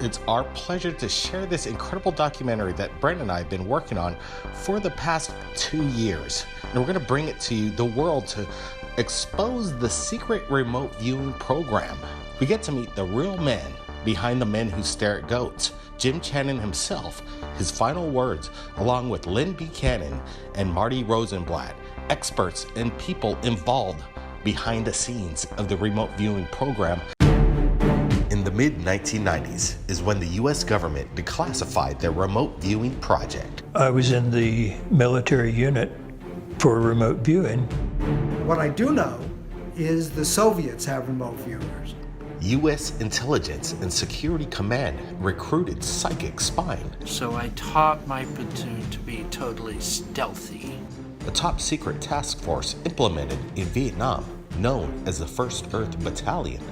It's our pleasure to share this incredible documentary that Brent and I have been working on for the past 2 years. And we're going to bring it to you, the world, to expose the secret remote viewing program. We get to meet the real men behind the men who stare at goats. Jim Channon himself, his final words, along with Lynn Buchanan and Marty Rosenblatt, experts and people involved behind the scenes of the remote viewing program. In the mid-1990s is when the U.S. government declassified their remote viewing project. I was in the military unit for remote viewing. What I do know is the Soviets have remote viewers. U.S. Intelligence and Security Command recruited psychic spying. So I taught my platoon to be totally stealthy. A top secret task force implemented in Vietnam, known as the First Earth Battalion.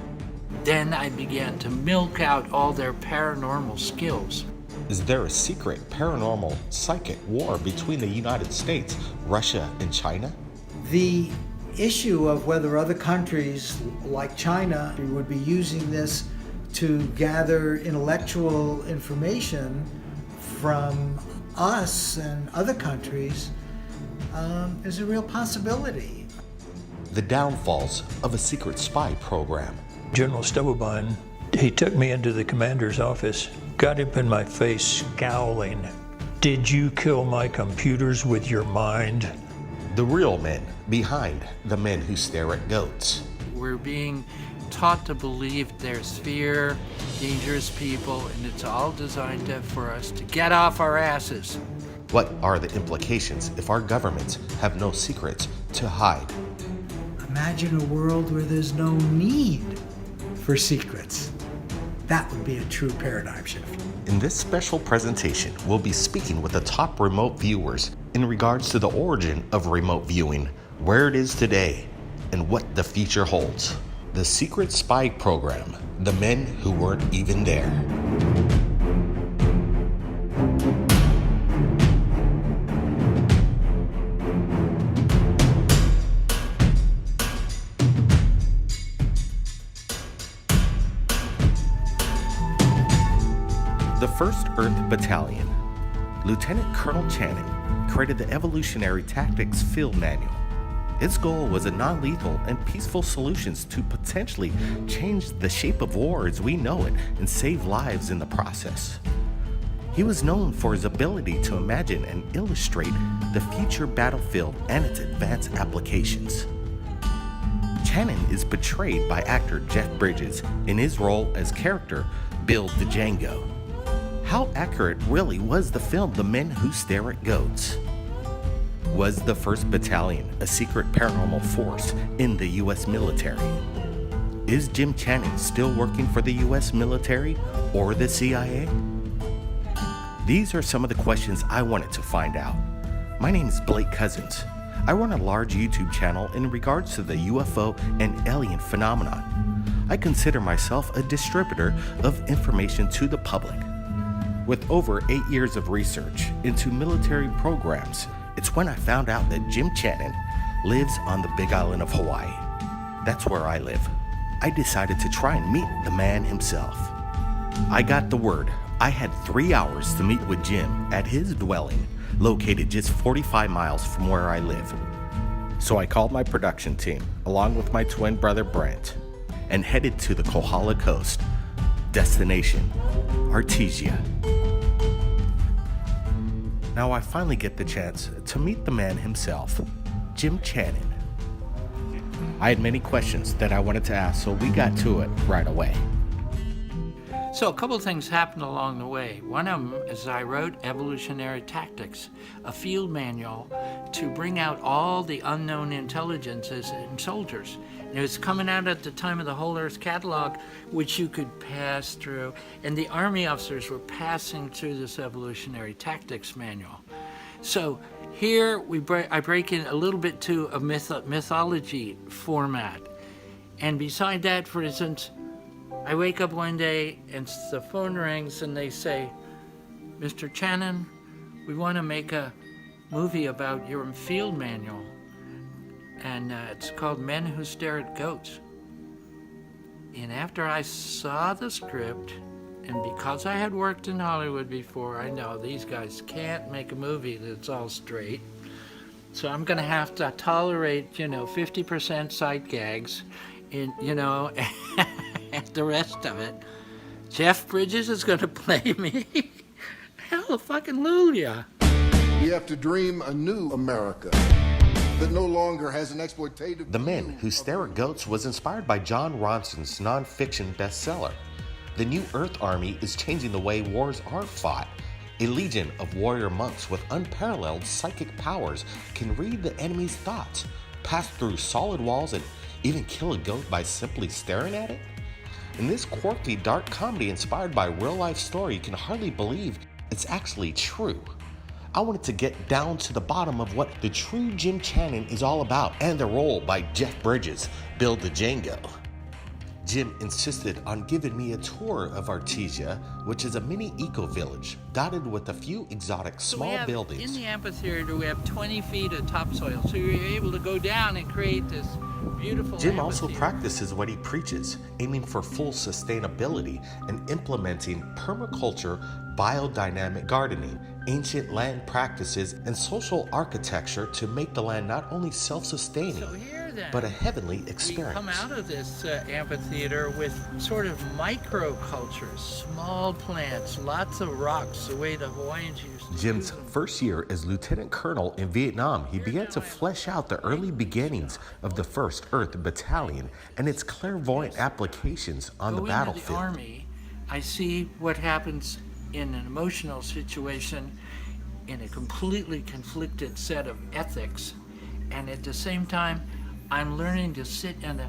Then I began to milk out all their paranormal skills. Is there a secret paranormal psychic war between the United States, Russia, and China? The issue of whether other countries like China would be using this to gather intellectual information from us and other countries is a real possibility. The downfalls of a secret spy program. General Stubblebine, he took me into the commander's office, got up in my face scowling. "Did you kill my computers with your mind?" The real men behind the men who stare at goats. We're being taught to believe there's fear, dangerous people, and it's all designed for us to get off our asses. What are the implications if our governments have no secrets to hide? Imagine a world where there's no need for secrets. That would be a true paradigm shift. In this special presentation, we'll be speaking with the top remote viewers in regards to the origin of remote viewing, where it is today, and what the future holds. The secret spy program, the men who weren't even there. The First Earth Battalion, Lieutenant Colonel Channon created the Evolutionary Tactics Field Manual. Its goal was a non-lethal and peaceful solutions to potentially change the shape of war as we know it and save lives in the process. He was known for his ability to imagine and illustrate the future battlefield and its advanced applications. Channon is portrayed by actor Jeff Bridges in his role as character Bill Django. How accurate really was the film The Men Who Stare at Goats? Was the 1st Battalion a secret paranormal force in the U.S. military? Is Jim Channon still working for the U.S. military or the CIA? These are some of the questions I wanted to find out. My name is Blake Cousins. I run a large YouTube channel in regards to the UFO and alien phenomenon. I consider myself a distributor of information to the public. With over 8 years of research into military programs, it's when I found out that Jim Channon lives on the Big Island of Hawaii. That's where I live. I decided to try and meet the man himself. I got the word. I had 3 hours to meet with Jim at his dwelling, located just 45 miles from where I live. So I called my production team, along with my twin brother Brent, and headed to the Kohala Coast. Destination, Artesia. Now I finally get the chance to meet the man himself, Jim Channon. I had many questions that I wanted to ask, so we got to it right away. So a couple of things happened along the way. One of them is I wrote Evolutionary Tactics, a field manual to bring out all the unknown intelligences in soldiers. And it was coming out at the time of the Whole Earth Catalog, which you could pass through. And the Army officers were passing through this Evolutionary Tactics manual. So here I break in a little bit to a mythology format. And beside that, for instance, I wake up one day and the phone rings and they say, "Mr. Channon, we want to make a movie about your field manual. And it's called Men Who Stare at Goats." And after I saw the script And because I had worked in Hollywood before, I know these guys can't make a movie that's all straight. So I'm going to have to tolerate, 50% sight gags, and the rest of it. Jeff Bridges is going to play me. Hallelujah. We have to dream a new America that no longer has an exploitative... The Men Who Stare at Goats was inspired by John Ronson's nonfiction bestseller. The New Earth Army is changing the way wars are fought. A legion of warrior monks with unparalleled psychic powers can read the enemy's thoughts, pass through solid walls, and even kill a goat by simply staring at it. In this quirky, dark comedy inspired by a real-life story, you can hardly believe it's actually true. I wanted to get down to the bottom of what the true Jim Channon is all about, and the role by Jeff Bridges, Bill the Django. Jim insisted on giving me a tour of Artesia, which is a mini eco-village, dotted with a few exotic small buildings. In the amphitheater, we have 20 feet of topsoil, so you're able to go down and create this beautiful Jim also amphitheater. practices what he preaches, aiming for full sustainability and implementing permaculture, biodynamic gardening, ancient land practices, and social architecture to make the land not only self-sustaining, So here then, but a heavenly we experience. come out of this amphitheater with sort of microcultures, small plants, lots of rocks, the way the Hawaiians used to Jim's do them. first year as lieutenant colonel in Vietnam, he began to flesh out the early beginnings of the First Earth Battalion and its clairvoyant applications on the Go into battlefield. the Army, I see what happens in an emotional situation in a completely conflicted set of ethics, and at the same time I'm learning to sit in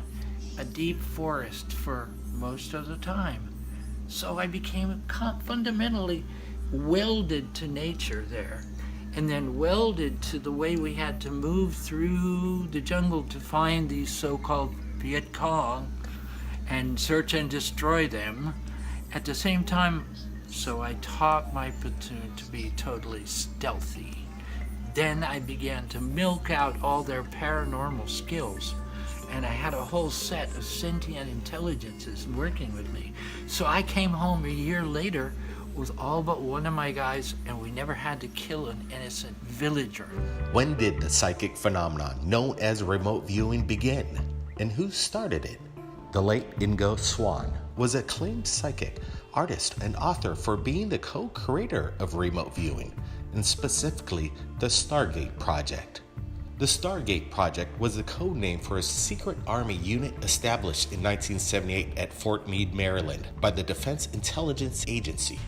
a deep forest for most of the time. So I became fundamentally welded to nature there, and then welded to the way we had to move through the jungle to find these so-called Viet Cong and search and destroy them. At the same time, so I taught my platoon to be totally stealthy. Then I began to milk out all their paranormal skills, and I had a whole set of sentient intelligences working with me. So I came home a year later with all but one of my guys, and we never had to kill an innocent villager. When did the psychic phenomenon known as remote viewing begin? And who started it? The late Ingo Swann was an acclaimed psychic, artist, and author for being the co-creator of remote viewing, and specifically the Stargate Project. The Stargate Project was the code name for a secret army unit established in 1978 at Fort Meade, Maryland by the Defense Intelligence Agency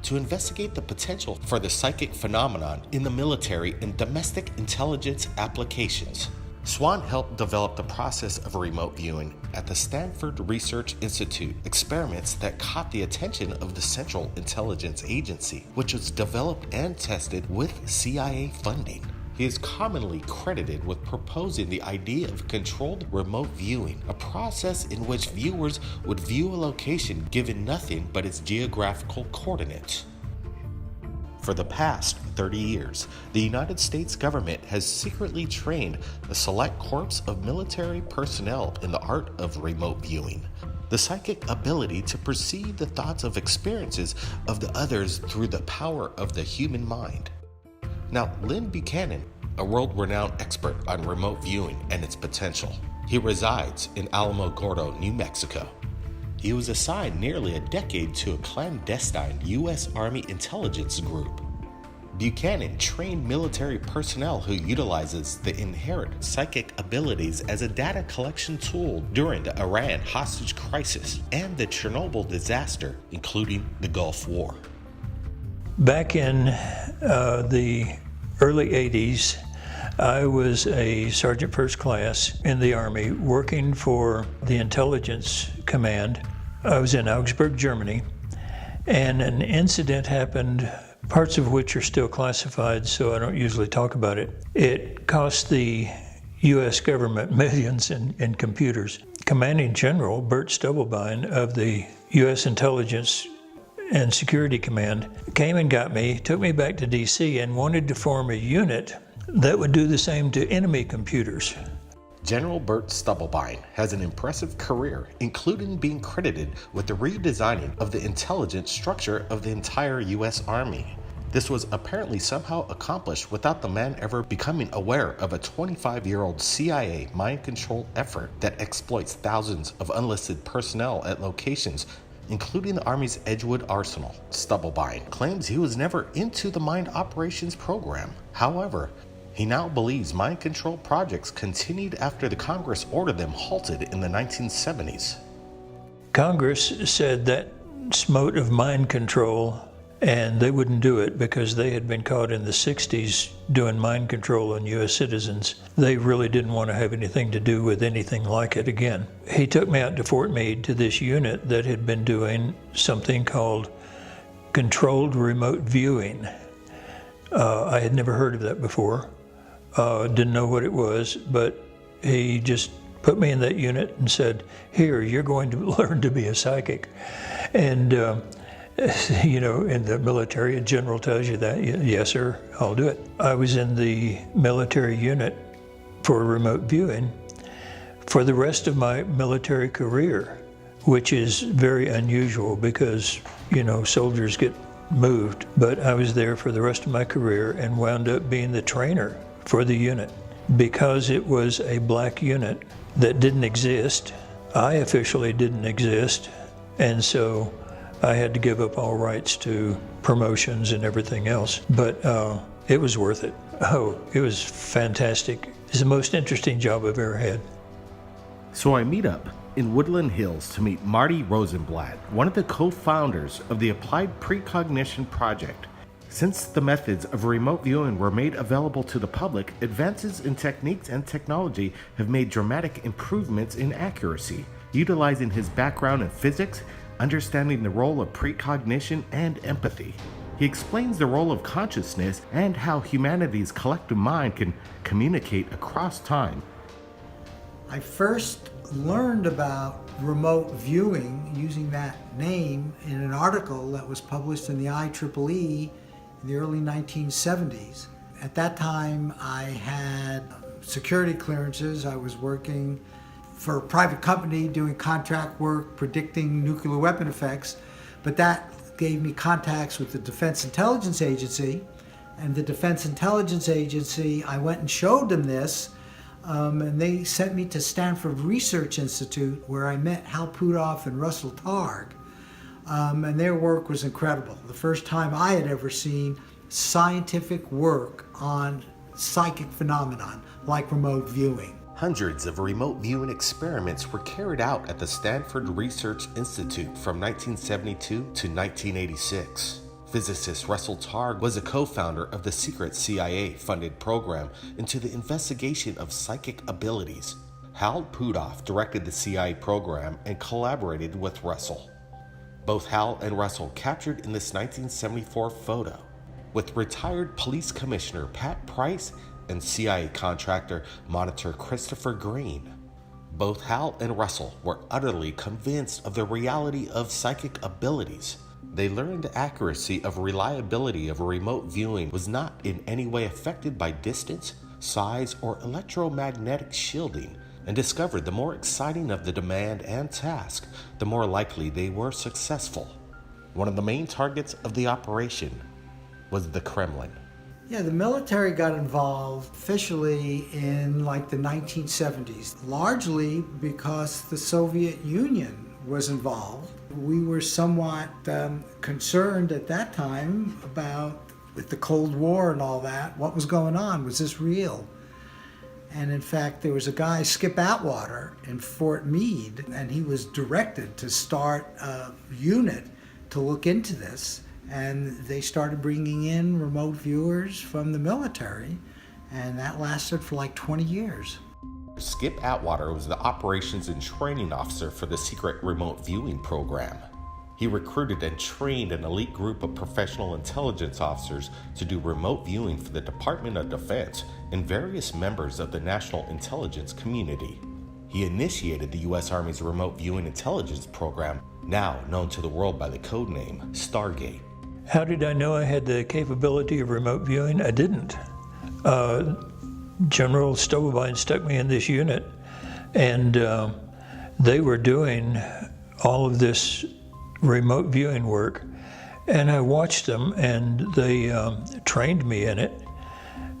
to investigate the potential for the psychic phenomenon in the military and domestic intelligence applications. Swann helped develop the process of remote viewing at the Stanford Research Institute, experiments that caught the attention of the Central Intelligence Agency, which was developed and tested with CIA funding. He is commonly credited with proposing the idea of controlled remote viewing, a process in which viewers would view a location given nothing but its geographical coordinates. For the past 30 years, the United States government has secretly trained a select corps of military personnel in the art of remote viewing, the psychic ability to perceive the thoughts of experiences of the others through the power of the human mind. Now, Lynn Buchanan, a world-renowned expert on remote viewing and its potential. He resides in Alamogordo, New Mexico. He was assigned nearly a decade to a clandestine U.S. Army intelligence group. Buchanan trained military personnel who utilizes the inherent psychic abilities as a data collection tool during the Iran hostage crisis and the Chernobyl disaster, including the Gulf War. Back in the early 80s, I was a sergeant first class in the Army working for the intelligence command. I was in Augsburg, Germany, and an incident happened, parts of which are still classified, so I don't usually talk about it. It cost the U.S. government millions in computers. Commanding General Bert Stubblebine of the U.S. Intelligence and Security Command came and got me, took me back to D.C. and wanted to form a unit that would do the same to enemy computers. General Bert Stubblebine has an impressive career, including being credited with the redesigning of the intelligence structure of the entire U.S. Army. This was apparently somehow accomplished without the man ever becoming aware of a 25-year-old CIA mind control effort that exploits thousands of unlisted personnel at locations, including the Army's Edgewood Arsenal. Stubblebine claims he was never into the mind operations program. However, he now believes mind control projects continued after the Congress ordered them halted in the 1970s. Congress said that smote of mind control, and they wouldn't do it because they had been caught in the 60s doing mind control on U.S. citizens. They really didn't want to have anything to do with anything like it again. He took me out to Fort Meade to this unit that had been doing something called controlled remote viewing. I had never heard of that before. Didn't know what it was, but he just put me in that unit and said, "Here, you're going to learn to be a psychic." And you know, in the military, a general tells you that, yes, sir, I'll do it. I was in the military unit for remote viewing for the rest of my military career, which is very unusual because, you know, soldiers get moved. But I was there for the rest of my career and wound up being the trainer for the unit. Because it was a black unit that didn't exist, I officially didn't exist, and so I had to give up all rights to promotions and everything else. But it was worth it. Oh, it was fantastic. It's the most interesting job I've ever had. So I meet up in Woodland Hills to meet Marty Rosenblatt, one of the co-founders of the Applied Precognition Project. Since the methods of remote viewing were made available to the public, advances in techniques and technology have made dramatic improvements in accuracy. Utilizing his background in physics, understanding the role of precognition and empathy, he explains the role of consciousness and how humanity's collective mind can communicate across time. I first learned about remote viewing using that name in an article that was published in the IEEE in the early 1970s. At that time, I had security clearances. I was working for a private company doing contract work, predicting nuclear weapon effects, but that gave me contacts with the Defense Intelligence Agency. And the Defense Intelligence Agency, I went and showed them this, and they sent me to Stanford Research Institute, where I met Hal Puthoff and Russell Targ. And their work was incredible. The first time I had ever seen scientific work on psychic phenomenon like remote viewing. Hundreds of remote viewing experiments were carried out at the Stanford Research Institute from 1972 to 1986. Physicist Russell Targ was a co-founder of the secret CIA-funded program into the investigation of psychic abilities. Hal Puthoff directed the CIA program and collaborated with Russell. Both Hal and Russell captured in this 1974 photo, with retired police commissioner Pat Price and CIA contractor monitor Christopher Green. Both Hal and Russell were utterly convinced of the reality of psychic abilities. They learned the accuracy of reliability of remote viewing was not in any way affected by distance, size, or electromagnetic shielding, and discovered the more exciting of the demand and task, the more likely they were successful. One of the main targets of the operation was the Kremlin. Yeah, the military got involved officially in like the 1970s, largely because the Soviet Union was involved. We were somewhat concerned at that time about, with the Cold War and all that, what was going on? Was this real? And in fact, there was a guy, Skip Atwater, in Fort Meade, and he was directed to start a unit to look into this. And they started bringing in remote viewers from the military, and that lasted for like 20 years. Skip Atwater was the operations and training officer for the secret remote viewing program. He recruited and trained an elite group of professional intelligence officers to do remote viewing for the Department of Defense and various members of the national intelligence community. He initiated the U.S. Army's remote viewing intelligence program, now known to the world by the code name Stargate. How did I know I had the capability of remote viewing? I didn't. General Stowavine stuck me in this unit, and they were doing all of this remote viewing work, and I watched them, and they trained me in it.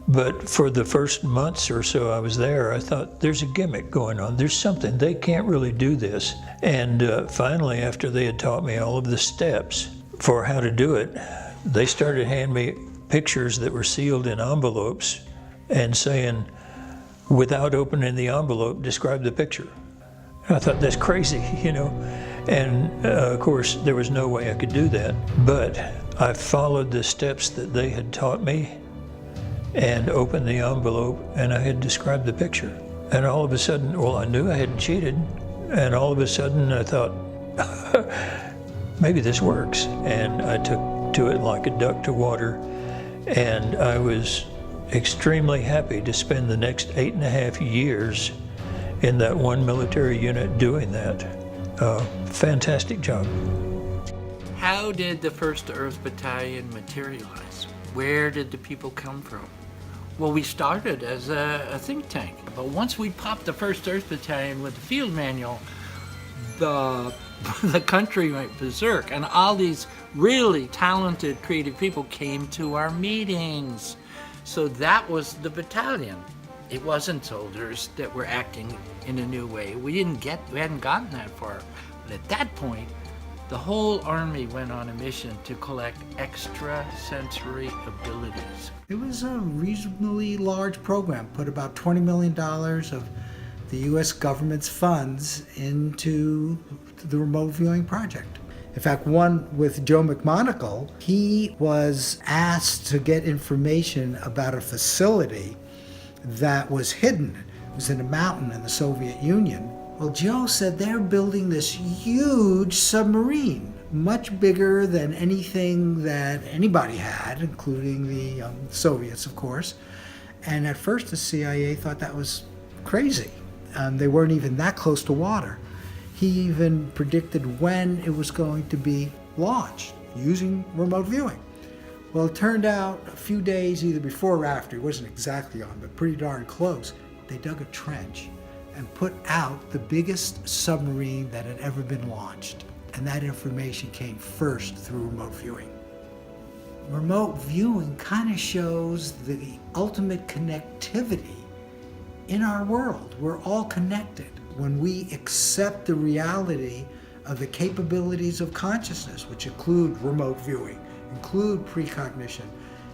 But for the first months or so I was there, I thought, there's a gimmick going on. There's something. They can't really do this. And finally, after they had taught me all of the steps for how to do it, they started handing me pictures that were sealed in envelopes and saying, without opening the envelope, describe the picture. And I thought, that's crazy, you know. And of course, there was no way I could do that. But I followed the steps that they had taught me and opened the envelope, and I had described the picture. And all of a sudden, well, I knew I hadn't cheated, and all of a sudden I thought, maybe this works. And I took to it like a duck to water, and I was extremely happy to spend the next 8.5 years in that one military unit doing that. Fantastic job. How did the First Earth Battalion materialize? Where did the people come from? Well, we started as a think tank, but once we popped the First Earth Battalion with the field manual, the country went berserk, and all these really talented, creative people came to our meetings. So that was the battalion. It wasn't soldiers that were acting in a new way. We hadn't gotten that far. But at that point, the whole Army went on a mission to collect extrasensory abilities. It was a reasonably large program, put about $20 million of the U.S. government's funds into the remote viewing project. In fact, one with Joe McMonagle, he was asked to get information about a facility that was hidden. It was in a mountain in the Soviet Union. Well, Joe said they're building this huge submarine, much bigger than anything that anybody had, including the Soviets, of course. And at first the CIA thought that was crazy. They weren't even that close to water. He even predicted when it was going to be launched using remote viewing. Well, it turned out a few days either before or after, it wasn't exactly on, but pretty darn close, they dug a trench and put out the biggest submarine that had ever been launched. And that information came first through remote viewing. Remote viewing kind of shows the ultimate connectivity in our world. We're all connected. When we accept the reality of the capabilities of consciousness, which include remote viewing, include precognition,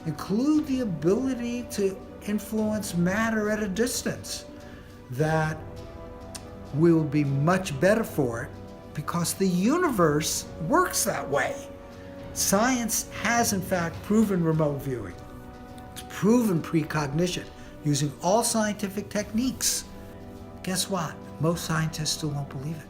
include the ability to influence matter at a distance, that we'll be much better for it because the universe works that way. Science has in fact proven remote viewing. It's proven precognition using all scientific techniques. Guess what? Most scientists still won't believe it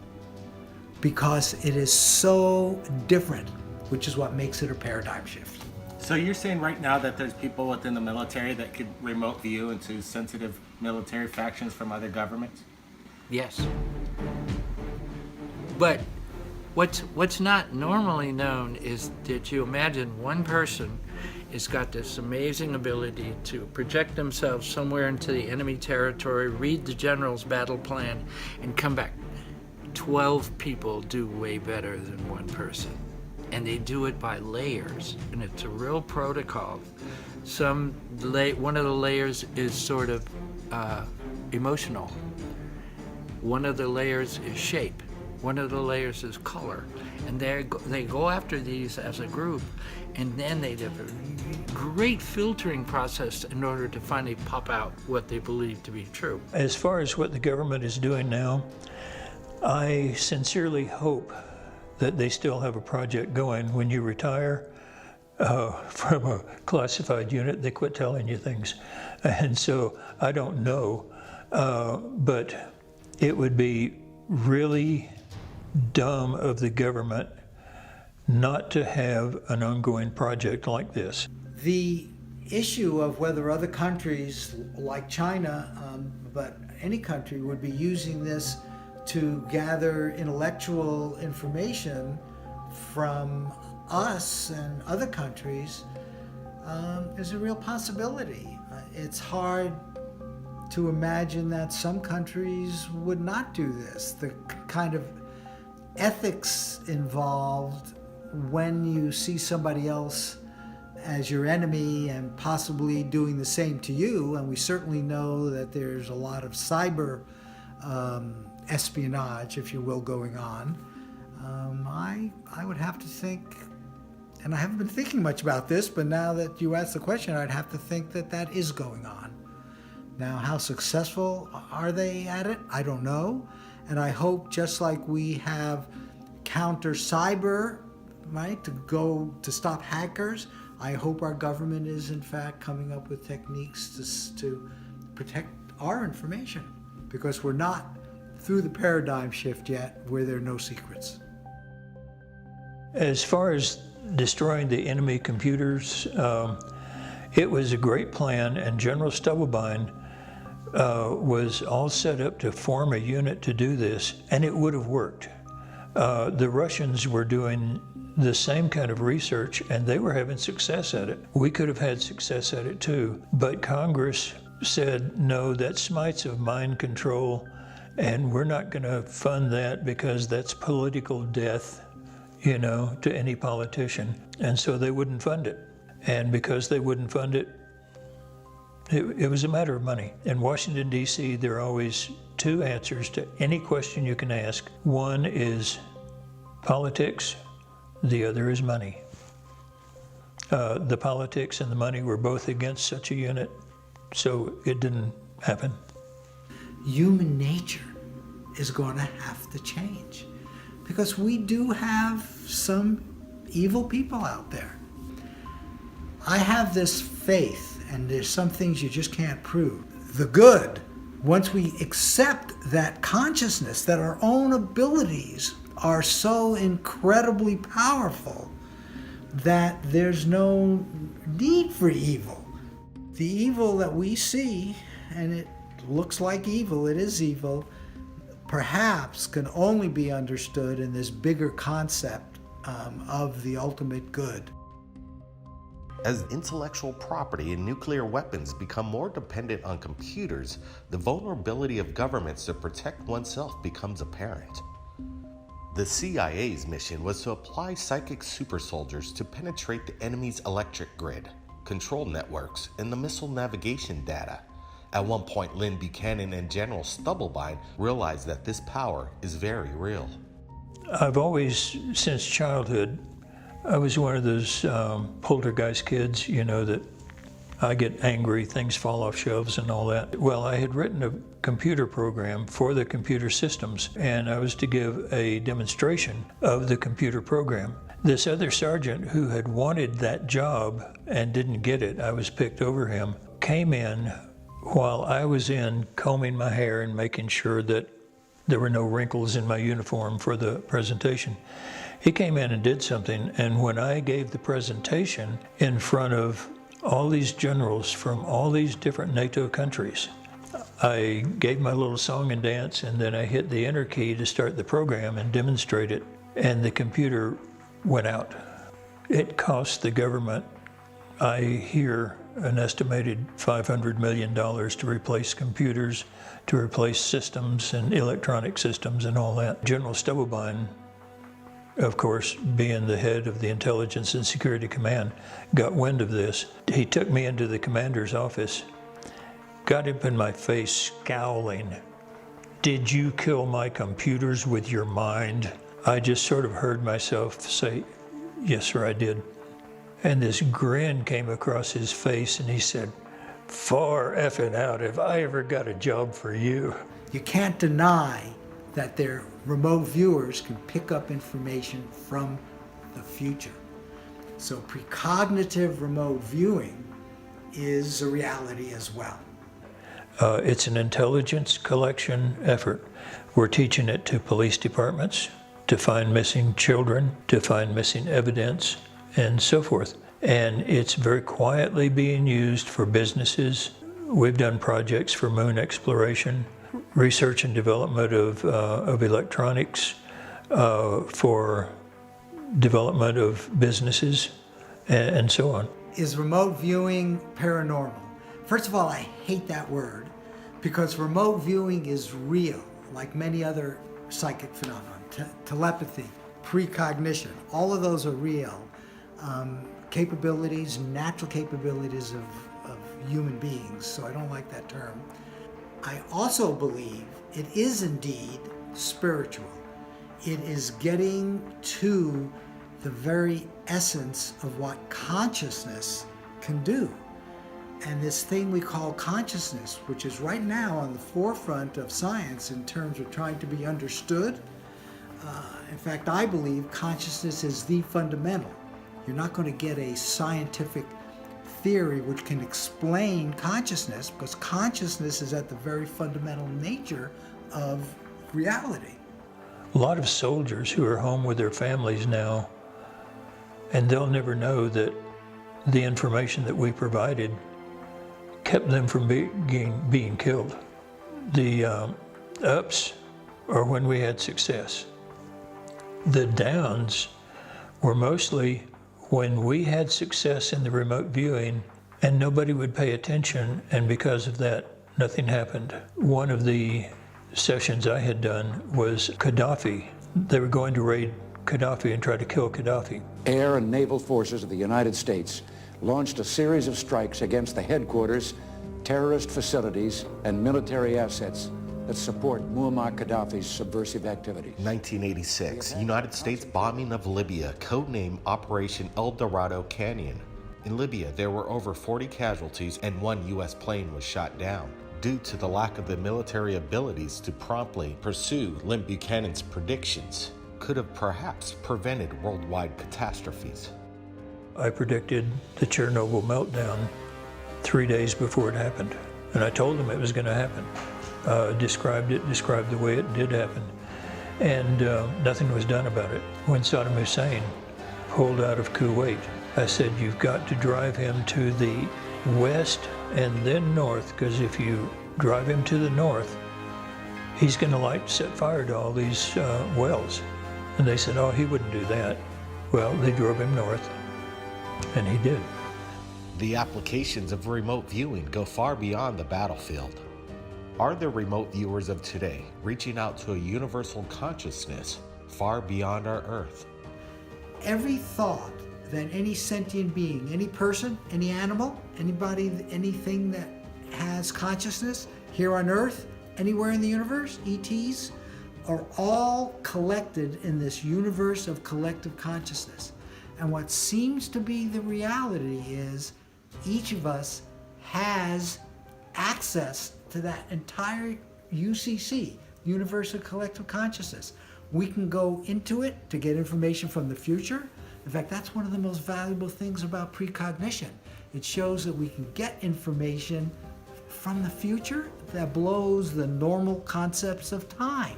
because it is so different, which is what makes it a paradigm shift. So you're saying right now that there's people within the military that could remote view into sensitive military factions from other governments? Yes. But what's not normally known is that you imagine one person has got this amazing ability to project themselves somewhere into the enemy territory, read the general's battle plan, and come back. 12 people do way better than one person. And they do it by layers, and it's a real protocol. One of the layers is sort of emotional. One of the layers is shape. One of the layers is color. And they go after these as a group, and then they do a great filtering process in order to finally pop out what they believe to be true. As far as what the government is doing now, I sincerely hope that they still have a project going. When you retire from a classified unit, they quit telling you things. And so I don't know, but it would be really dumb of the government not to have an ongoing project like this. The issue of whether other countries like China, but any country would be using this to gather intellectual information from us and other countries is a real possibility. It's hard to imagine that some countries would not do this. The kind of ethics involved when you see somebody else as your enemy and possibly doing the same to you, and we certainly know that there's a lot of cyber espionage, if you will, going on. I would have to think, and I haven't been thinking much about this, but now that you asked the question, I'd have to think that that is going on. Now, how successful are they at it? I don't know. And I hope, just like we have counter cyber, right, to stop hackers, I hope our government is in fact coming up with techniques to protect our information, because we're not through the paradigm shift yet where there are no secrets. As far as destroying the enemy computers, it was a great plan, and General Stubblebine was all set up to form a unit to do this, and it would have worked. The Russians were doing the same kind of research, and they were having success at it. We could have had success at it too, but Congress said, no, that's smites of mind control, and we're not going to fund that because that's political death, you know, to any politician. And so they wouldn't fund it. And because they wouldn't fund it, it was a matter of money. In Washington, D.C., there are always two answers to any question you can ask. One is politics, the other is money. The politics and the money were both against such a unit, so it didn't happen. Human nature is going to have to change, because we do have some evil people out there. I have this faith, and there's some things you just can't prove. The good, once we accept that consciousness, that our own abilities are so incredibly powerful that there's no need for evil. The evil that we see, and it looks like evil, it is evil, perhaps can only be understood in this bigger concept of the ultimate good. As intellectual property and nuclear weapons become more dependent on computers, the vulnerability of governments to protect oneself becomes apparent. The CIA's mission was to apply psychic super soldiers to penetrate the enemy's electric grid, control networks, and the missile navigation data. At one point, Lynn Buchanan and General Stubblebine realized that this power is very real. I've always, since childhood, I was one of those poltergeist kids, you know, that I get angry, things fall off shelves and all that. Well, I had written a computer program for the computer systems, and I was to give a demonstration of the computer program. This other sergeant who had wanted that job and didn't get it, I was picked over him, came in while I was in combing my hair and making sure that there were no wrinkles in my uniform for the presentation. He came in and did something, and when I gave the presentation in front of all these generals from all these different NATO countries, I gave my little song and dance, and then I hit the enter key to start the program and demonstrate it, and the computer went out. It cost the government, I hear, an estimated $500 million to replace computers, to replace systems and electronic systems and all that. General Stubblebine, of course, being the head of the Intelligence and Security Command, got wind of this. He took me into the commander's office, got up in my face scowling. "Did you kill my computers with your mind?" I just sort of heard myself say, "Yes, sir, I did." And this grin came across his face, and he said, "Far effing out, have I ever got a job for you." You can't deny that their remote viewers can pick up information from the future. So precognitive remote viewing is a reality as well. It's an intelligence collection effort. We're teaching it to police departments to find missing children, to find missing evidence, and so forth. And it's very quietly being used for businesses. We've done projects for moon exploration, research and development of electronics, for development of businesses, and so on. Is remote viewing paranormal? First of all, I hate that word Because remote viewing is real, like many other psychic phenomena. Telepathy, precognition, all of those are real. Capabilities, natural capabilities of human beings, so I don't like that term. I also believe it is indeed spiritual. It is getting to the very essence of what consciousness can do. And this thing we call consciousness, which is right now on the forefront of science in terms of trying to be understood. In fact, I believe consciousness is the fundamental. You're not going to get a scientific theory which can explain consciousness, because consciousness is at the very fundamental nature of reality. A lot of soldiers who are home with their families now, and they'll never know that the information that we provided kept them from being killed. The ups are when we had success. The downs were mostly when we had success in the remote viewing and nobody would pay attention, and because of that, nothing happened. One of the sessions I had done was Gaddafi. They were going to raid Gaddafi and try to kill Gaddafi. Air and naval forces of the United States launched a series of strikes against the headquarters, terrorist facilities, and military assets that support Muammar Gaddafi's subversive activities. 1986, United States bombing of Libya, codenamed Operation El Dorado Canyon. In Libya, there were over 40 casualties and one U.S. plane was shot down due to the lack of the military abilities to promptly pursue Lim Buchanan's predictions. Could have perhaps prevented worldwide catastrophes. I predicted the Chernobyl meltdown 3 days before it happened, and I told them it was going to happen. Described the way it did happen, and nothing was done about it. When Saddam Hussein pulled out of Kuwait, I said, you've got to drive him to the west and then north, because if you drive him to the north, he's going to set fire to all these wells. And they said, oh, he wouldn't do that. Well, they drove him north, and he did. The applications of remote viewing go far beyond the battlefield. Are the remote viewers of today reaching out to a universal consciousness far beyond our Earth? Every thought that any sentient being, any person, any animal, anybody, anything that has consciousness here on Earth, anywhere in the universe, ETs, are all collected in this universe of collective consciousness. And what seems to be the reality is each of us has access to that entire UCC, Universal Collective Consciousness. We can go into it to get information from the future. In fact, that's one of the most valuable things about precognition. It shows that we can get information from the future that blows the normal concepts of time.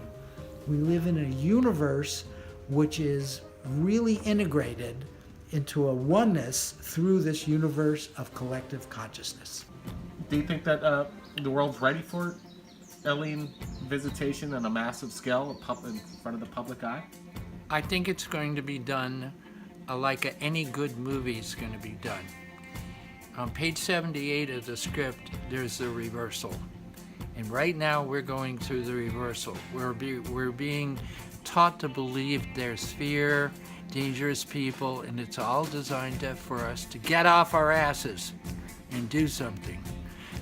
We live in a universe which is really integrated into a oneness through this universe of collective consciousness. Do you think that the world's ready for alien visitation on a massive scale in front of the public eye? I think it's going to be done like any good movie is going to be done. On page 78 of the script, there's the reversal. And right now we're going through the reversal. We're being taught to believe there's fear, dangerous people, and it's all designed for us to get off our asses and do something.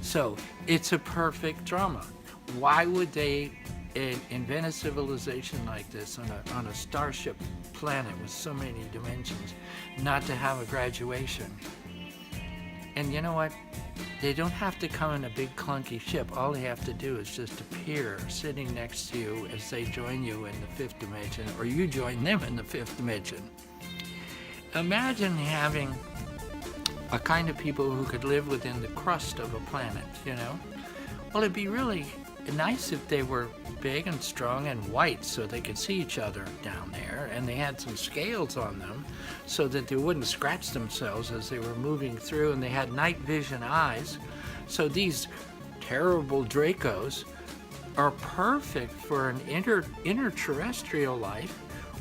So it's a perfect drama. Why would they invent a civilization like this on a starship planet with so many dimensions not to have a graduation? And you know what? They don't have to come in a big clunky ship. All they have to do is just appear sitting next to you as they join you in the fifth dimension, or you join them in the fifth dimension. Imagine having a kind of people who could live within the crust of a planet, you know? Well, it'd be really nice if they were big and strong and white so they could see each other down there, and they had some scales on them so that they wouldn't scratch themselves as they were moving through, and they had night vision eyes. So these terrible Dracos are perfect for an interterrestrial life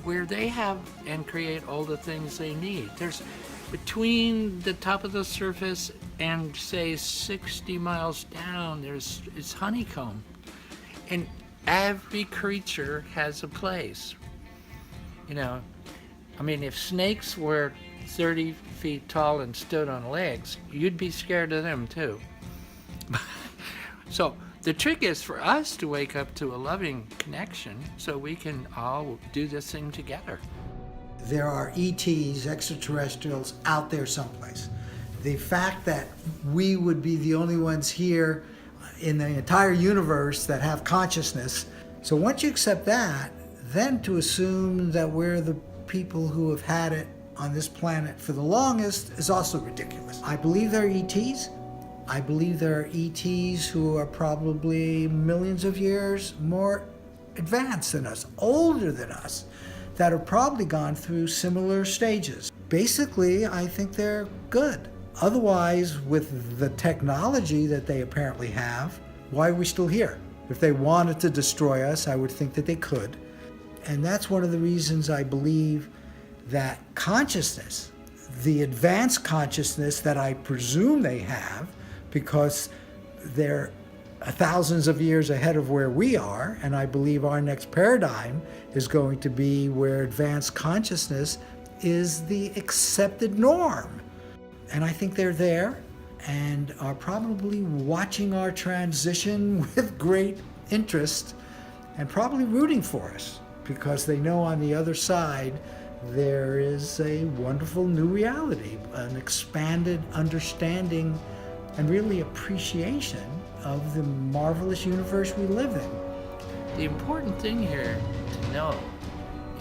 where they have and create all the things they need. There's between the top of the surface and say 60 miles down, it's honeycomb. And every creature has a place. You know, I mean, if snakes were 30 feet tall and stood on legs, you'd be scared of them too. So the trick is for us to wake up to a loving connection so we can all do this thing together. There are ETs, extraterrestrials, out there someplace. The fact that we would be the only ones here in the entire universe that have consciousness. So once you accept that, then to assume that we're the people who have had it on this planet for the longest is also ridiculous. I believe there are ETs. I believe there are ETs who are probably millions of years more advanced than us, older than us, that have probably gone through similar stages. Basically, I think they're good. Otherwise, with the technology that they apparently have, why are we still here? If they wanted to destroy us, I would think that they could. And that's one of the reasons I believe that consciousness, the advanced consciousness that I presume they have, because they're thousands of years ahead of where we are, and I believe our next paradigm is going to be where advanced consciousness is the accepted norm. And I think they're there and are probably watching our transition with great interest and probably rooting for us, because they know on the other side there is a wonderful new reality, an expanded understanding and really appreciation of the marvelous universe we live in. The important thing here to know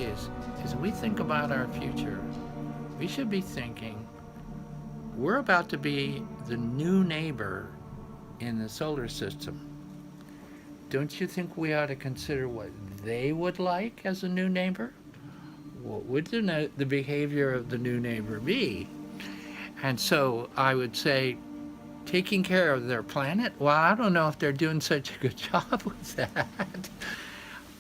is, as we think about our future, we should be thinking, we're about to be the new neighbor in the solar system. Don't you think we ought to consider what they would like as a new neighbor? What would the behavior of the new neighbor be? And so I would say, taking care of their planet, well, I don't know if they're doing such a good job with that.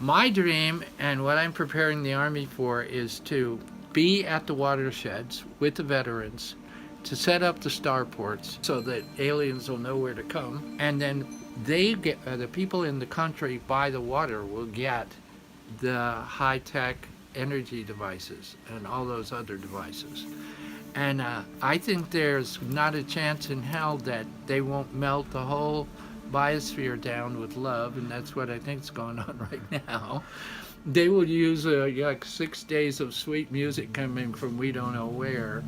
My dream, and what I'm preparing the Army for, is to be at the watersheds with the veterans, to set up the starports so that aliens will know where to come, and then they get, the people in the country by the water will get the high-tech energy devices and all those other devices. And I think there's not a chance in hell that they won't melt the whole biosphere down with love, and that's what I think is going on right now. They will use like 6 days of sweet music coming from we don't know where.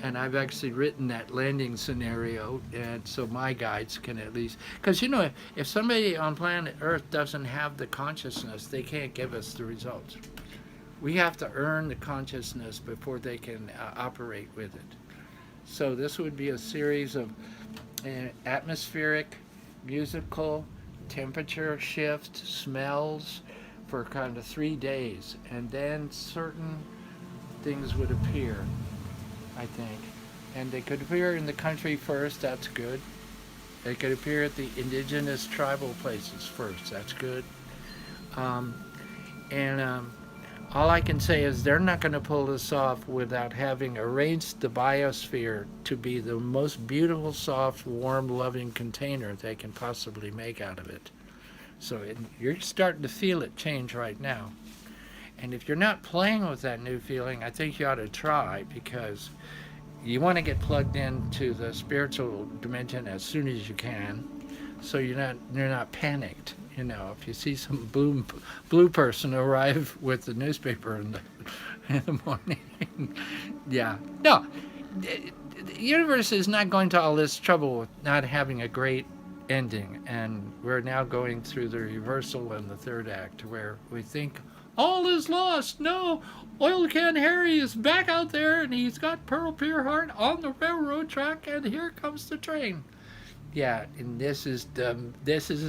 And I've actually written that landing scenario, and so my guides can at least, because you know, if somebody on planet Earth doesn't have the consciousness, they can't give us the results. We have to earn the consciousness before they can operate with it. So this would be a series of atmospheric, musical, temperature shift, smells for kind of 3 days, and then certain things would appear, I think. And they could appear in the country first, that's good. They could appear at the indigenous tribal places first, that's good. All I can say is they're not going to pull this off without having arranged the biosphere to be the most beautiful, soft, warm, loving container they can possibly make out of it. So you're starting to feel it change right now. And if you're not playing with that new feeling, I think you ought to try, because you want to get plugged into the spiritual dimension as soon as you can, so you're not panicked. You know, if you see some blue person arrive with the newspaper in the morning, yeah, no, the universe is not going to all this trouble with not having a great ending, and we're now going through the reversal in the third act, where we think all is lost. No, Oil Can Harry is back out there, and he's got Pearl Pierheart on the railroad track, and here comes the train. Yeah, and this is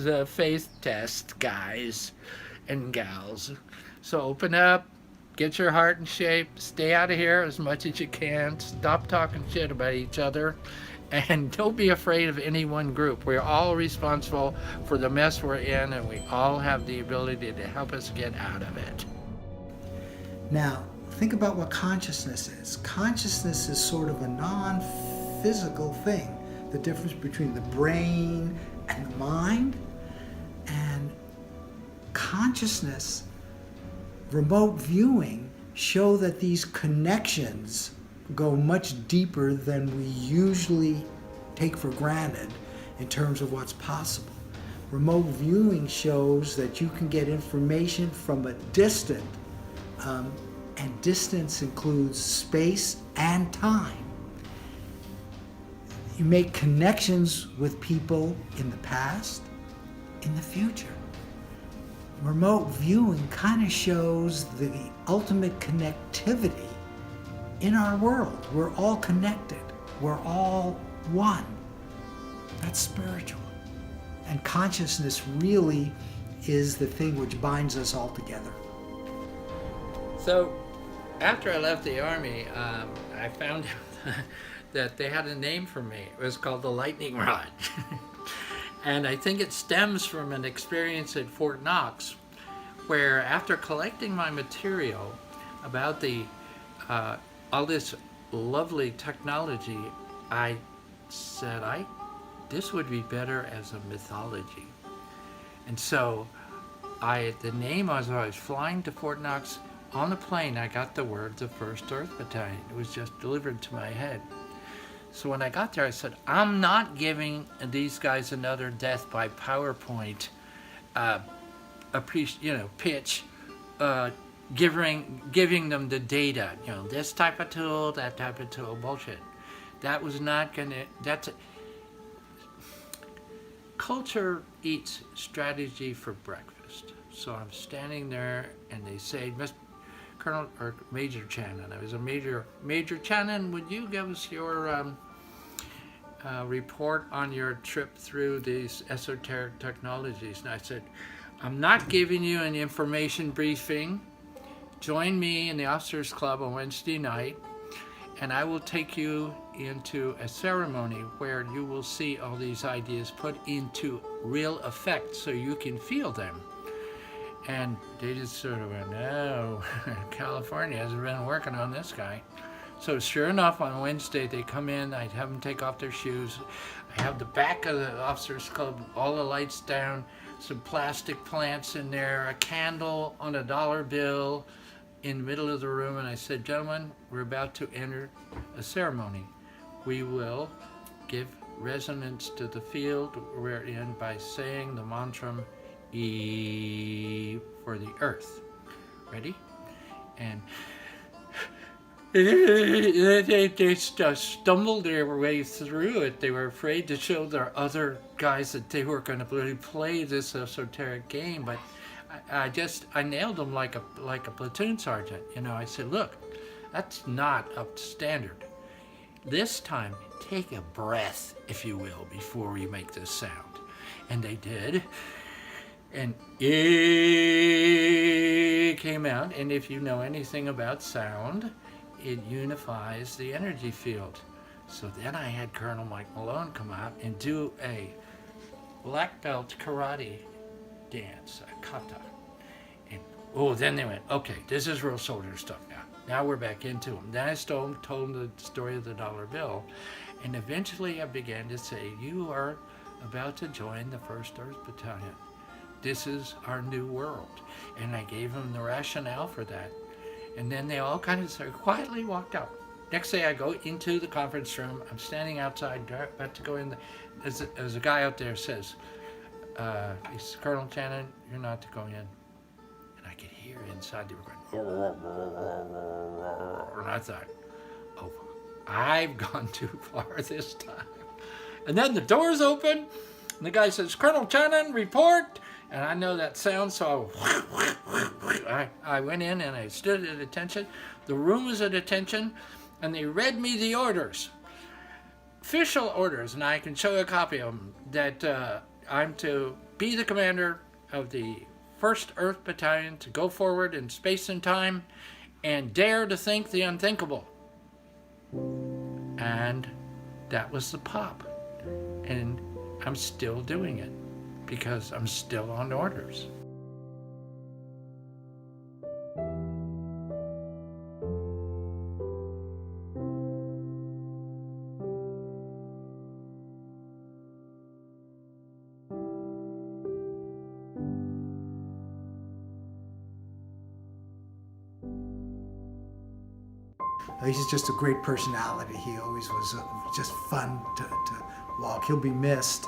a faith test, guys and gals. So open up, get your heart in shape, stay out of here as much as you can, stop talking shit about each other, and don't be afraid of any one group. We're all responsible for the mess we're in, and we all have the ability to help us get out of it. Now, think about what consciousness is. Consciousness is sort of a non-physical thing. the difference between the brain and the mind, and consciousness, remote viewing, show that these connections go much deeper than we usually take for granted in terms of what's possible. Remote viewing shows that you can get information from a distant, and distance includes space and time. You make connections with people in the past, in the future. Remote viewing kind of shows the ultimate connectivity in our world. We're all connected. We're all one. That's spiritual. And consciousness really is the thing which binds us all together. So, after I left the Army, I found that they had a name for me. It was called the Lightning Rod. And I think it stems from an experience at Fort Knox, where after collecting my material about the all this lovely technology, I said, this would be better as a mythology. And so the name, as I was flying to Fort Knox, on the plane, I got the word, the First Earth Battalion. It was just delivered to my head. So when I got there, I said, I'm not giving these guys another death by PowerPoint pitch, giving them the data. This type of tool, that type of tool, bullshit. That was not gonna, culture eats strategy for breakfast. So I'm standing there and they say, Colonel or Major Channon. I was a Major Channon, would you give us your report on your trip through these esoteric technologies? And I said, I'm not giving you an information briefing. Join me in the Officers Club on Wednesday night, and I will take you into a ceremony where you will see all these ideas put into real effect so you can feel them. And they just sort of went, no, California hasn't been working on this guy. So sure enough, on Wednesday, they come in, I have them take off their shoes. I have the back of the Officers Club, all the lights down, some plastic plants in there, a candle on a $1 bill in the middle of the room. And I said, gentlemen, we're about to enter a ceremony. We will give resonance to the field we're in by saying the mantra, E for the earth. Ready? And they just stumbled their way through it. They were afraid to show their other guys that they were going to really play this esoteric game, but I nailed them like a platoon sergeant. I said, look, that's not up to standard. This time, take a breath, if you will, before you make this sound. And they did. And it came out, and if you know anything about sound, it unifies the energy field. So then I had Colonel Mike Malone come out and do a black belt karate dance, a kata. And then they went, okay, this is real soldier stuff now. Now we're back into them. Then I told them the story of the $1 bill, and eventually I began to say, you are about to join the First Earth Battalion. This is our new world. And I gave them the rationale for that. And then they all kind of sort of quietly walked out. Next day I go into the conference room. I'm standing outside, about to go in. As a guy out there says, he says, Colonel Channon, you're not to go in. And I could hear inside they were going, and I thought, oh, I've gone too far this time. And then the doors open, and the guy says, Colonel Channon, report. And I know that sound, so I went in and I stood at attention. The room was at attention, and they read me the orders, official orders, and I can show you a copy of them, that I'm to be the commander of the First Earth Battalion, to go forward in space and time and dare to think the unthinkable. And that was the pop. And I'm still doing it, because I'm still on orders. He's just a great personality. He always was just fun to walk. He'll be missed.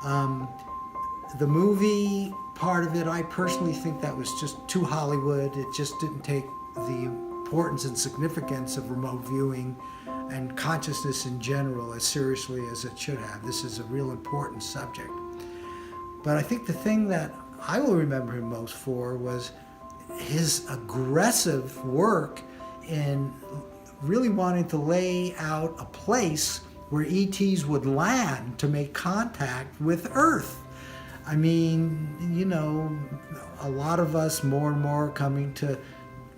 The movie part of it, I personally think that was just too Hollywood. It just didn't take the importance and significance of remote viewing and consciousness in general as seriously as it should have. This is a real important subject. But I think the thing that I will remember him most for was his aggressive work in really wanting to lay out a place where ETs would land to make contact with Earth. I mean, you know, a lot of us more and more coming to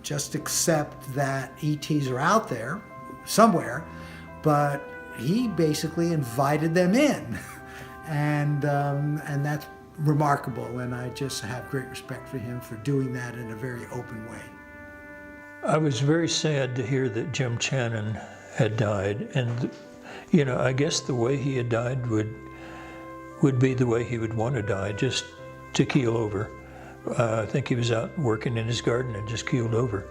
just accept that ETs are out there somewhere, but he basically invited them in, and that's remarkable. And I just have great respect for him for doing that in a very open way. I was very sad to hear that Jim Channon had died, and you know, I guess the way he had died would be the way he would want to die, just to keel over. I think he was out working in his garden and just keeled over.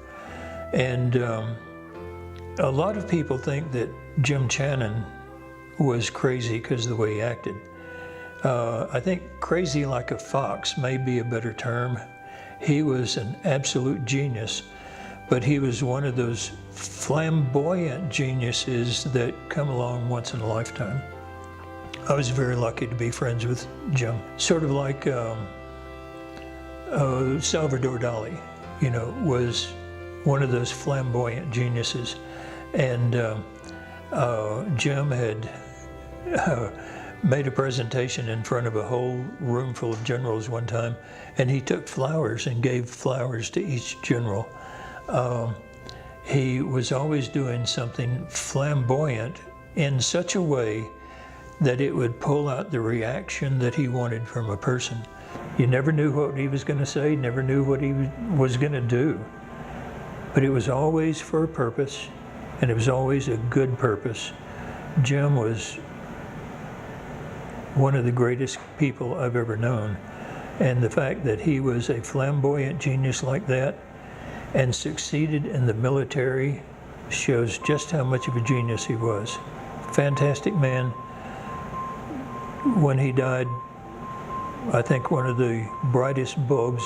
And a lot of people think that Jim Channon was crazy because of the way he acted. I think crazy like a fox may be a better term. He was an absolute genius, but he was one of those flamboyant geniuses that come along once in a lifetime. I was very lucky to be friends with Jim. Sort of like Salvador Dali, you know, was one of those flamboyant geniuses. And Jim had made a presentation in front of a whole room full of generals one time, and he took flowers and gave flowers to each general. He was always doing something flamboyant in such a way that it would pull out the reaction that he wanted from a person. You never knew what he was going to say, never knew what he was going to do. But it was always for a purpose, and it was always a good purpose. Jim was one of the greatest people I've ever known. And the fact that he was a flamboyant genius like that and succeeded in the military shows just how much of a genius he was. Fantastic man. When he died, I think one of the brightest bulbs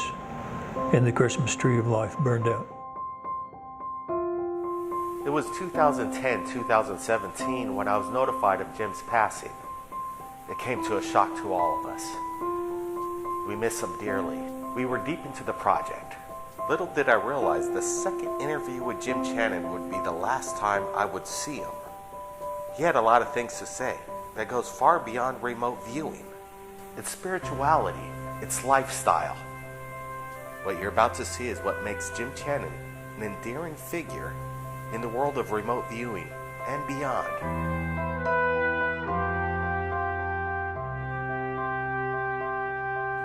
in the Christmas tree of life burned out. It was 2010-2017 when I was notified of Jim's passing. It came to a shock to all of us. We miss him dearly. We were deep into the project. Little did I realize the second interview with Jim Channon would be the last time I would see him. He had a lot of things to say that goes far beyond remote viewing. It's spirituality, it's lifestyle. What you're about to see is what makes Jim Channon an endearing figure in the world of remote viewing and beyond.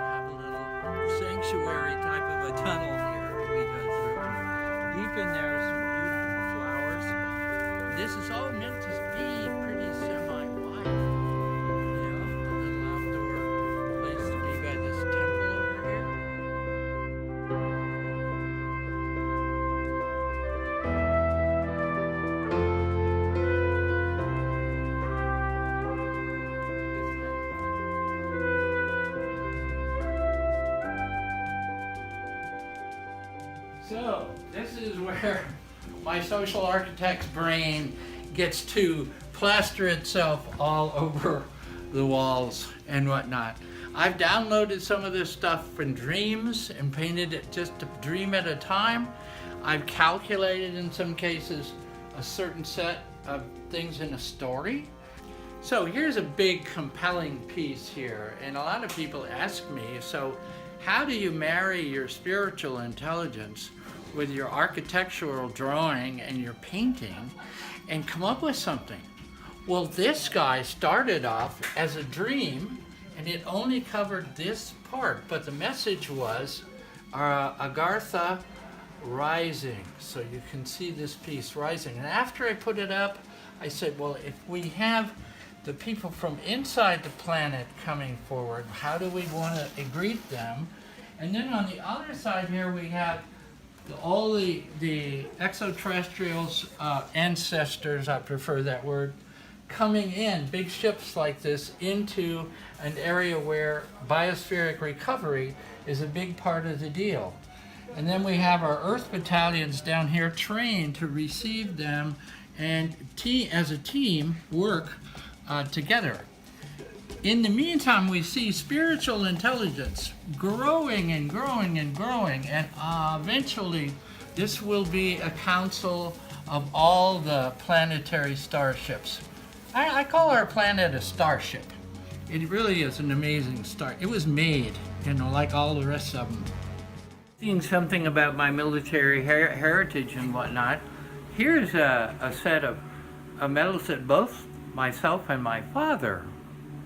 Have a little sanctuary type of a tunnel here we go through. Deep in there are some beautiful flowers. This is all meant to be pretty semi-wild. You know, a little outdoor place to be by this temple over here. So, this is where my social architect's brain gets to plaster itself all over the walls and whatnot. I've downloaded some of this stuff from dreams and painted it just a dream at a time. I've calculated in some cases a certain set of things in a story. So here's a big compelling piece here, and a lot of people ask me, so how do you marry your spiritual intelligence with your architectural drawing and your painting and come up with something? Well, this guy started off as a dream and it only covered this part, but the message was Agartha rising. So you can see this piece rising. And after I put it up, I said, well, if we have the people from inside the planet coming forward, how do we want to greet them? And then on the other side here we have All the extraterrestrials, ancestors, I prefer that word, coming in, big ships like this, into an area where biospheric recovery is a big part of the deal. And then we have our Earth battalions down here trained to receive them and as a team work together. In the meantime, we see spiritual intelligence growing and growing and growing, and eventually this will be a council of all the planetary starships. I call our planet a starship. It really is an amazing star. It was made, like all the rest of them. Seeing something about my military heritage and whatnot, here's a set of medals that both myself and my father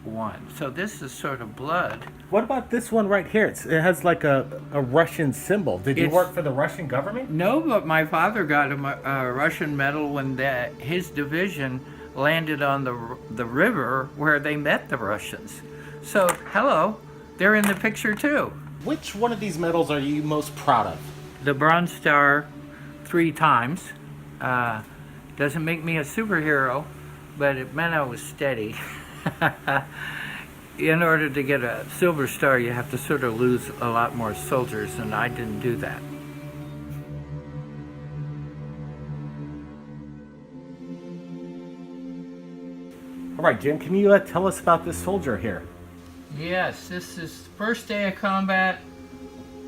won. So this is sort of blood. What about this one right here? It has like a Russian symbol. Did you work for the Russian government? No, but my father got a Russian medal when his division landed on the river where they met the Russians. So, hello, they're in the picture too. Which one of these medals are you most proud of? The Bronze Star 3 times. Doesn't make me a superhero, but it meant I was steady. In order to get a Silver Star, you have to sort of lose a lot more soldiers, and I didn't do that. All right, Jim, can you tell us about this soldier here? Yes, this is first day of combat,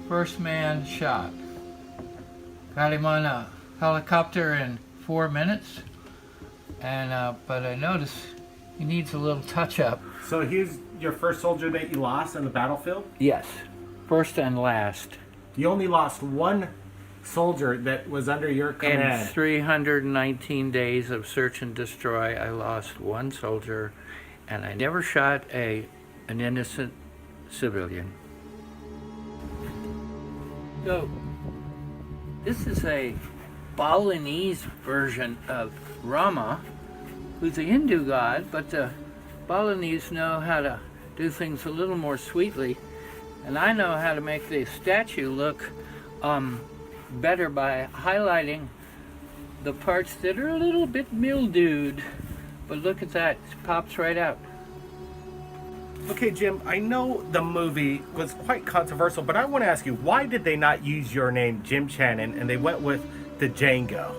first man shot. Got him on a helicopter in 4 minutes, and but I noticed he needs a little touch-up. So he's your first soldier that you lost on the battlefield? Yes, first and last. You only lost one soldier that was under your command. In 319 days of search and destroy, I lost one soldier, and I never shot an innocent civilian. So, this is a Balinese version of Rama, who's a Hindu god, but the Balinese know how to do things a little more sweetly, and I know how to make the statue look better by highlighting the parts that are a little bit mildewed. But look at that, it pops right out. Okay, Jim, I know the movie was quite controversial, but I want to ask you, why did they not use your name, Jim Channon, and they went with the Django?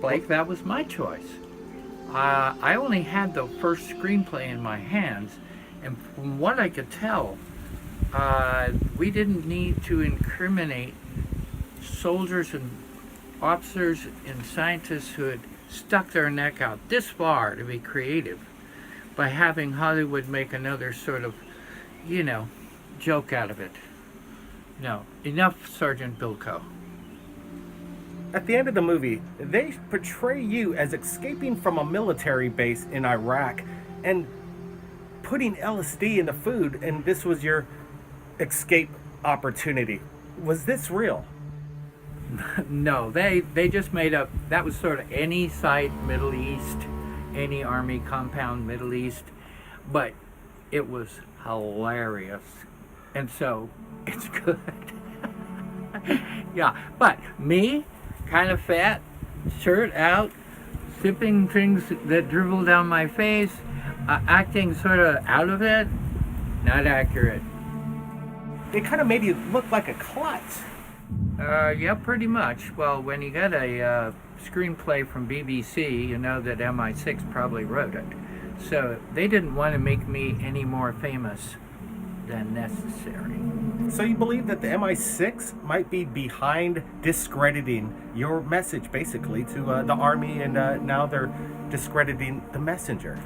Blake, that was my choice. I only had the first screenplay in my hands, and from what I could tell, we didn't need to incriminate soldiers and officers and scientists who had stuck their neck out this far to be creative by having Hollywood make another sort of, joke out of it. No, enough Sergeant Bilko. At the end of the movie, they portray you as escaping from a military base in Iraq and putting LSD in the food, and this was your escape opportunity. Was this real? No, they just made up, that was sort of any site Middle East, any army compound Middle East, but it was hilarious, and so it's good. Yeah, but me, kind of fat, shirt out, sipping things that dribble down my face, acting sort of out of it, not accurate. They kind of made you look like a klutz. Yeah, pretty much. Well, when you get a screenplay from BBC, you know that MI6 probably wrote it. So they didn't want to make me any more famous than necessary. So you believe that the MI6 might be behind discrediting your message, basically, to the army, and now they're discrediting the messenger?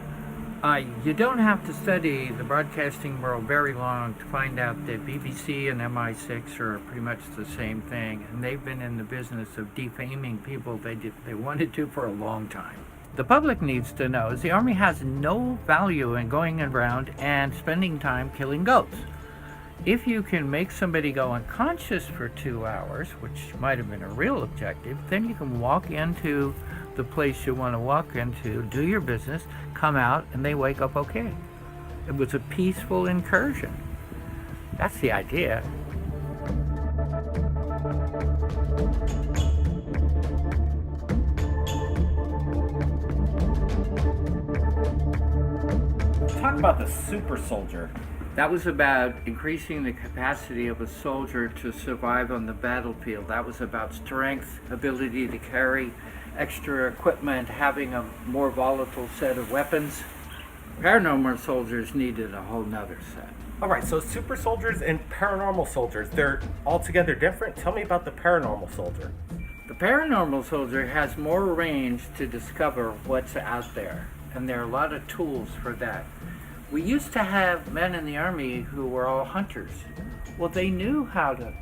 You don't have to study the broadcasting world very long to find out that BBC and MI6 are pretty much the same thing, and they've been in the business of defaming people they wanted to for a long time. The public needs to know is the Army has no value in going around and spending time killing goats. If you can make somebody go unconscious for 2 hours, which might have been a real objective, then you can walk into the place you want to walk into, do your business, come out, and they wake up okay. It was a peaceful incursion. That's the idea. Talk about the super soldier. That was about increasing the capacity of a soldier to survive on the battlefield. That was about strength, ability to carry extra equipment, having a more volatile set of weapons. Paranormal soldiers needed a whole nother set. All right, so super soldiers and paranormal soldiers, they're altogether different. Tell me about the paranormal soldier. The paranormal soldier has more range to discover what's out there, and there are a lot of tools for that. We used to have men in the Army who were all hunters. Well, they knew how to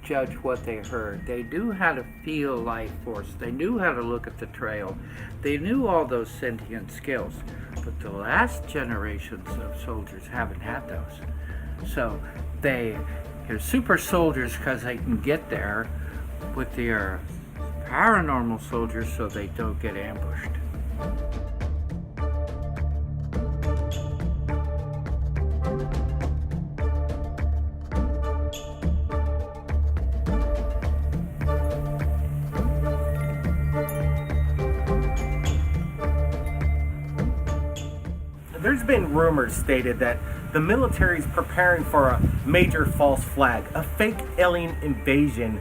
judge what they heard. They knew how to feel life force. They knew how to look at the trail. They knew all those sentient skills. But the last generations of soldiers haven't had those. So they're super soldiers because they can get there, but they are paranormal soldiers so they don't get ambushed. There's been rumors stated that the military is preparing for a major false flag, a fake alien invasion,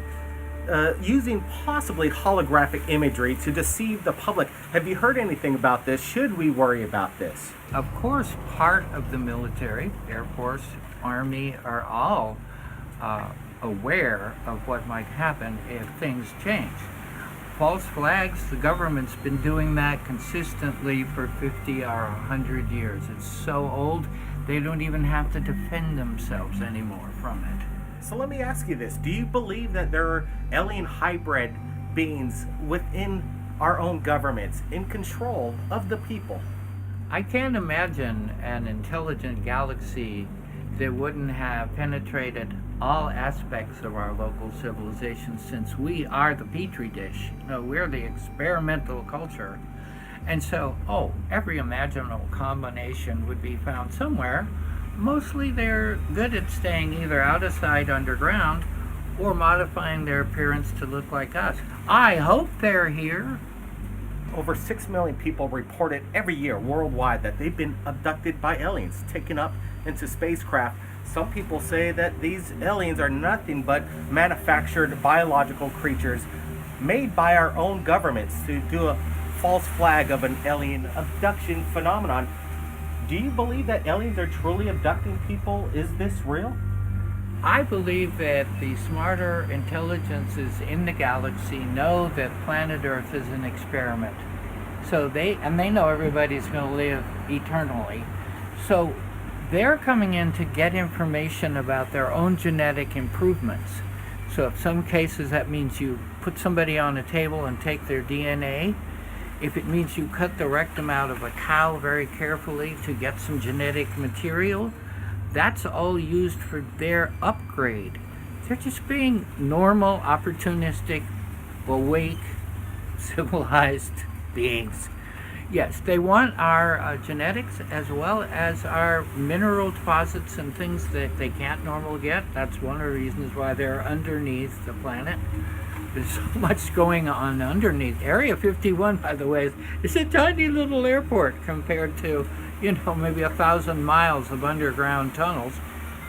using possibly holographic imagery to deceive the public. Have you heard anything about this? Should we worry about this? Of course, part of the military, Air Force, Army, are all aware of what might happen if things change. False flags, the government's been doing that consistently for 50 or 100 years. It's so old, they don't even have to defend themselves anymore from it. So let me ask you this. Do you believe that there are alien hybrid beings within our own governments in control of the people? I can't imagine an intelligent galaxy that wouldn't have penetrated all aspects of our local civilization, since we are the petri dish. You know, we're the experimental culture. And so, every imaginable combination would be found somewhere. Mostly they're good at staying either out of sight underground or modifying their appearance to look like us. I hope they're here. Over 6 million people reported every year worldwide that they've been abducted by aliens, taken up into spacecraft. Some people say that these aliens are nothing but manufactured biological creatures made by our own governments to do a false flag of an alien abduction phenomenon. Do you believe that aliens are truly abducting people? Is this real? I believe that the smarter intelligences in the galaxy know that planet Earth is an experiment. So they know everybody's going to live eternally. So they're coming in to get information about their own genetic improvements. So in some cases that means you put somebody on a table and take their DNA. If it means you cut the rectum out of a cow very carefully to get some genetic material, that's all used for their upgrade. They're just being normal, opportunistic, awake, civilized beings. Yes, they want our genetics as well as our mineral deposits and things that they can't normally get. That's one of the reasons why they're underneath the planet. There's so much going on underneath. Area 51, by the way, is a tiny little airport compared to, maybe 1,000 miles of underground tunnels,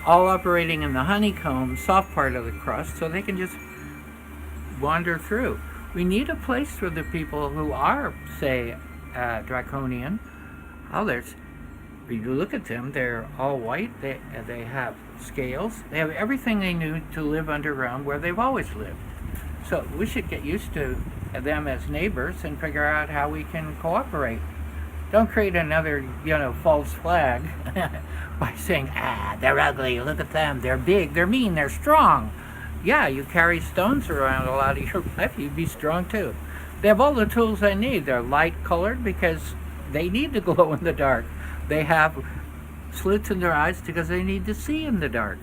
all operating in the honeycomb, soft part of the crust, so they can just wander through. We need a place for the people who are, say, draconian. You look at them, they're all white, they have scales, they have everything they need to live underground where they've always lived. So we should get used to them as neighbors and figure out how we can cooperate. Don't create another, false flag by saying, they're ugly, look at them, they're big, they're mean, they're strong. Yeah, you carry stones around a lot of your life, you'd be strong too. They have all the tools they need. They're light colored because they need to glow in the dark. They have slits in their eyes because they need to see in the dark.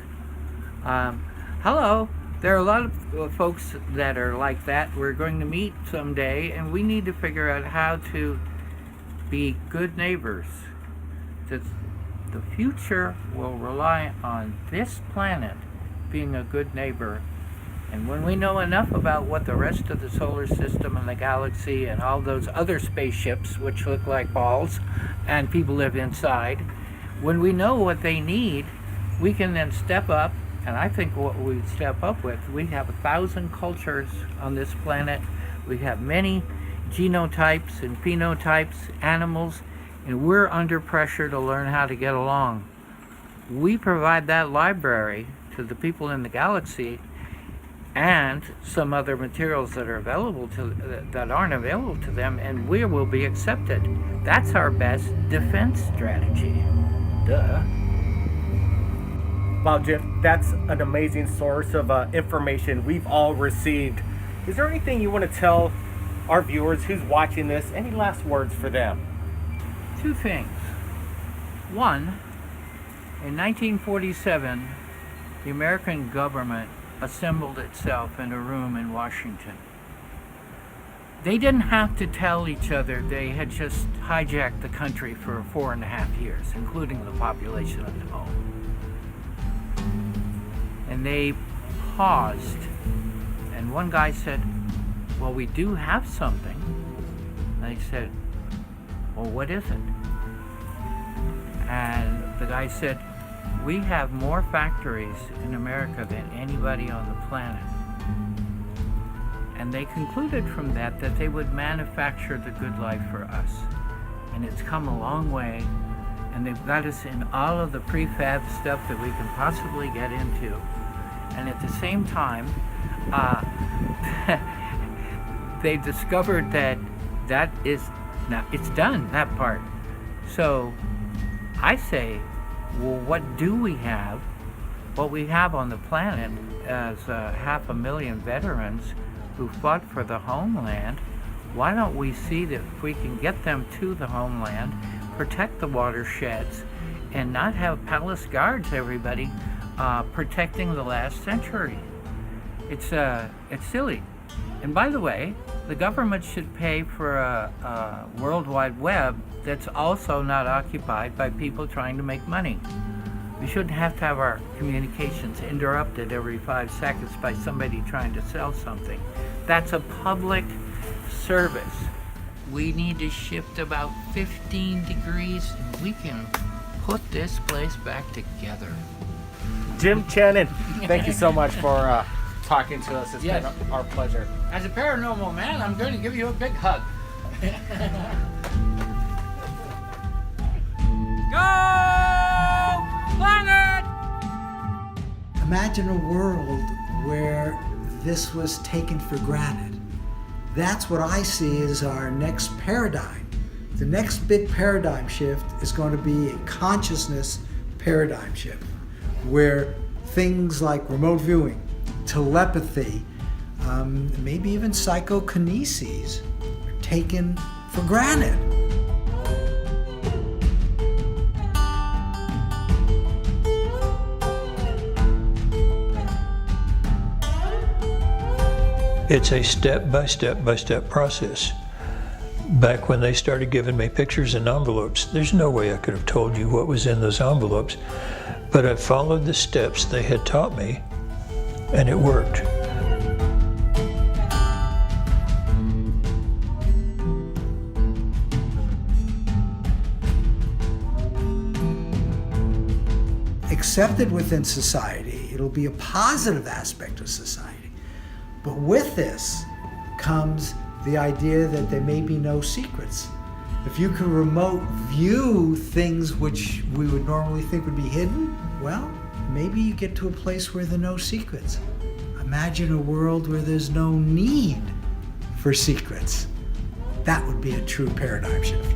Hello. There are a lot of folks that are like that. We're going to meet someday, and we need to figure out how to be good neighbors. The future will rely on this planet being a good neighbor And when we know enough about what the rest of the solar system and the galaxy and all those other spaceships, which look like balls, and people live inside, when we know what they need, we can then step up. And I think what we step up with, we have 1,000 cultures on this planet. We have many genotypes and phenotypes, animals, and we're under pressure to learn how to get along. We provide that library to the people in the galaxy and some other materials that are available to that aren't available to them, and we will be accepted. That's our best defense strategy. Duh. Wow, Jim, that's an amazing source of information we've all received. Is there anything you want to tell our viewers who's watching this? Any last words for them? Two things. One, in 1947, the American government assembled itself in a room in Washington. They didn't have to tell each other they had just hijacked the country for 4.5 years, including the population of the home. And they paused, and one guy said, well, we do have something. And they said, well, what is it? And the guy said, we have more factories in America than anybody on the planet. And they concluded from that that they would manufacture the good life for us. And it's come a long way, and they've got us in all of the prefab stuff that we can possibly get into. And at the same time, they discovered that is now it's done, that part. So I say, well, what do we have? What we have on the planet as 500,000 veterans who fought for the homeland. Why don't we see that if we can get them to the homeland, protect the watersheds, and not have palace guards, everybody, protecting the last century? It's silly. And by the way, the government should pay for a World Wide Web that's also not occupied by people trying to make money. We shouldn't have to have our communications interrupted every 5 seconds by somebody trying to sell something. That's a public service. We need to shift about 15 degrees and we can put this place back together. Jim Channon, thank you so much for talking to us. It's Yes. been our pleasure. As a paranormal man, I'm going to give you a big hug. Go planet! Imagine a world where this was taken for granted. That's what I see as our next paradigm. The next big paradigm shift is going to be a consciousness paradigm shift, where things like remote viewing, telepathy, maybe even psychokinesis are taken for granted. It's a step-by-step process. Back when they started giving me pictures in envelopes, there's no way I could have told you what was in those envelopes, but I followed the steps they had taught me, and it worked. Accepted within society, it'll be a positive aspect of society. But with this comes the idea that there may be no secrets. If you can remote view things which we would normally think would be hidden, well, maybe you get to a place where there are no secrets. Imagine a world where there's no need for secrets. That would be a true paradigm shift.